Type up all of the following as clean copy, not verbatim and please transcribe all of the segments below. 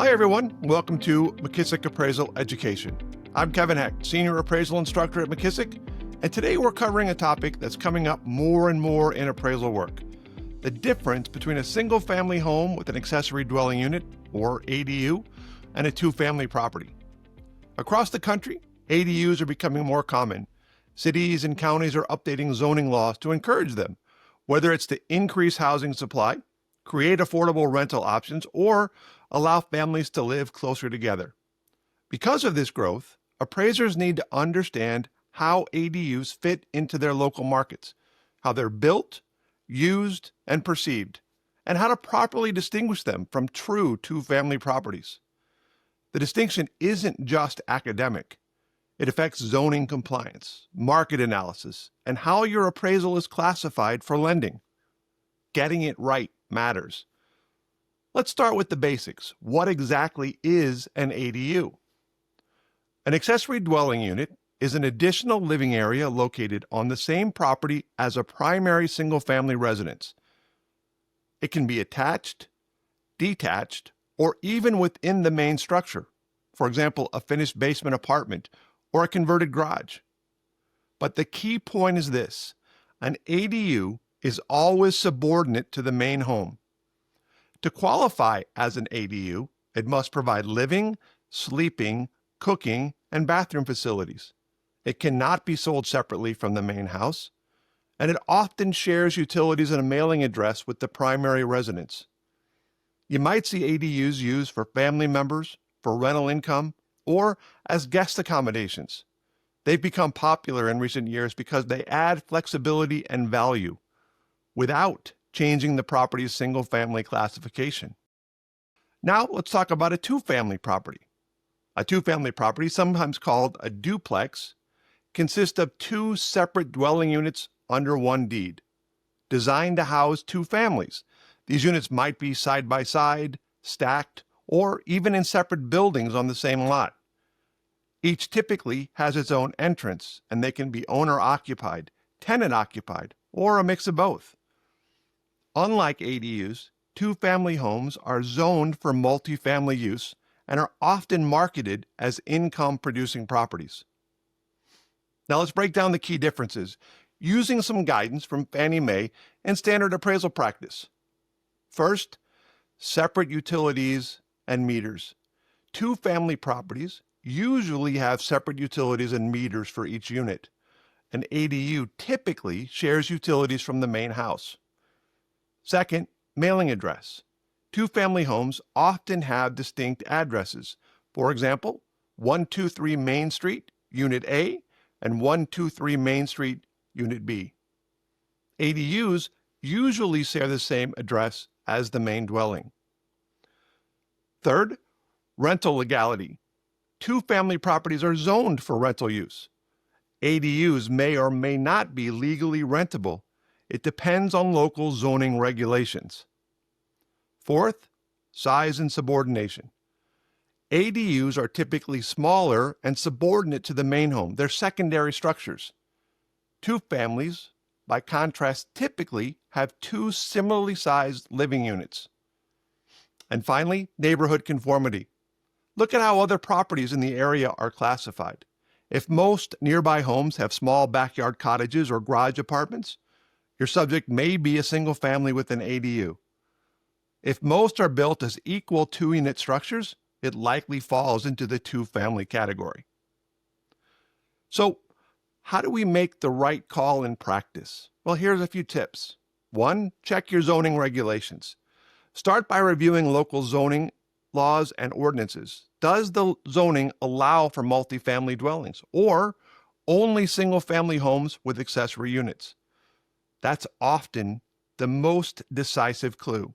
Hi everyone, welcome to McKissock Appraisal Education. I'm Kevin Hecht, Senior Appraisal Instructor at McKissock, and today we're covering a topic that's coming up more and more in appraisal work: the difference between a single-family home with an accessory dwelling unit, or ADU, and a two-family property. Across the country, ADUs are becoming more common. Cities and counties are updating zoning laws to encourage them, whether it's to increase housing supply, create affordable rental options, or allow families to live closer together. Because of this growth, appraisers need to understand how ADUs fit into their local markets, how they're built, used, and perceived, and how to properly distinguish them from true two-family properties. The distinction isn't just academic. It affects zoning compliance, market analysis, and how your appraisal is classified for lending. Getting it right matters. Let's start with the basics. What exactly is an ADU? An accessory dwelling unit is an additional living area located on the same property as a primary single-family residence. It can be attached, detached, or even within the main structure. For example, a finished basement apartment or a converted garage. But the key point is this: an ADU is always subordinate to the main home. To qualify as an ADU, it must provide living, sleeping, cooking, and bathroom facilities. It cannot be sold separately from the main house, and it often shares utilities and a mailing address with the primary residence. You might see ADUs used for family members, for rental income, or as guest accommodations. They've become popular in recent years because they add flexibility and value without changing the property's single-family classification. Now let's talk about a two-family property. A two-family property, sometimes called a duplex, consists of two separate dwelling units under one deed, designed to house two families. These units might be side by side, stacked, or even in separate buildings on the same lot. Each typically has its own entrance, and they can be owner-occupied, tenant-occupied, or a mix of both. Unlike ADUs, two-family homes are zoned for multifamily use and are often marketed as income-producing properties. Now let's break down the key differences using some guidance from Fannie Mae and standard appraisal practice. First, separate utilities and meters. Two-family properties usually have separate utilities and meters for each unit. An ADU typically shares utilities from the main house. Second, mailing address. Two-family homes often have distinct addresses. For example, 123 Main Street, Unit A, and 123 Main Street, Unit B. ADUs usually share the same address as the main dwelling. Third, rental legality. Two-family properties are zoned for rental use. ADUs may or may not be legally rentable. It depends on local zoning regulations. Fourth, size and subordination. ADUs are typically smaller and subordinate to the main home. They're secondary structures. Two families, by contrast, typically have two similarly sized living units. And finally, neighborhood conformity. Look at how other properties in the area are classified. If most nearby homes have small backyard cottages or garage apartments, your subject may be a single family with an ADU. If most are built as equal two-unit structures, it likely falls into the two-family category. So, how do we make the right call in practice? Well, here's a few tips. 1, check your zoning regulations. Start by reviewing local zoning laws and ordinances. Does the zoning allow for multifamily dwellings or only single-family homes with accessory units? That's often the most decisive clue.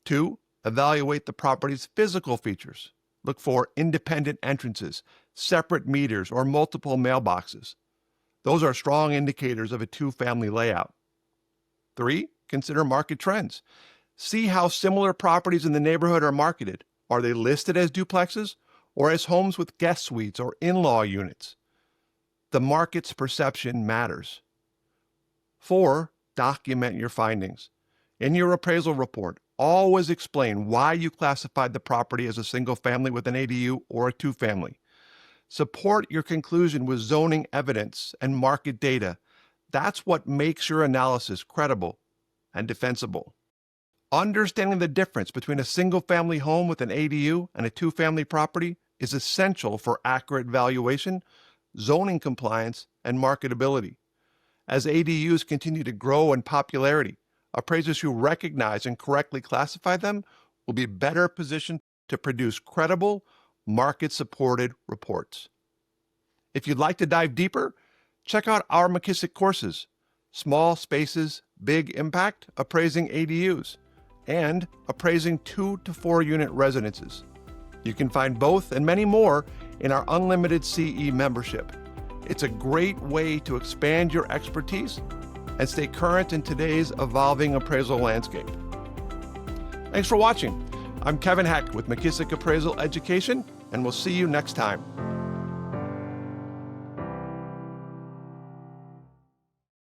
2, evaluate the property's physical features. Look for independent entrances, separate meters, or multiple mailboxes. Those are strong indicators of a two-family layout. 3, consider market trends. See how similar properties in the neighborhood are marketed. Are they listed as duplexes or as homes with guest suites or in-law units? The market's perception matters. 4, document your findings. In your appraisal report, Always explain why you classified the property as a single family with an ADU or a two-family. Support your conclusion with zoning evidence and market data. That's what makes your analysis credible and defensible. Understanding the difference between a single-family home with an ADU and a two-family property is essential for accurate valuation, zoning compliance, and marketability. As ADUs continue to grow in popularity, appraisers who recognize and correctly classify them will be better positioned to produce credible, market-supported reports. If you'd like to dive deeper, check out our McKissock courses, Small Spaces, Big Impact, Appraising ADUs, and Appraising 2 to 4 unit residences. You can find both and many more in our Unlimited CE membership. It's a great way to expand your expertise and stay current in today's evolving appraisal landscape. Thanks for watching. I'm Kevin Hecht with McKissock Appraisal Education, and we'll see you next time.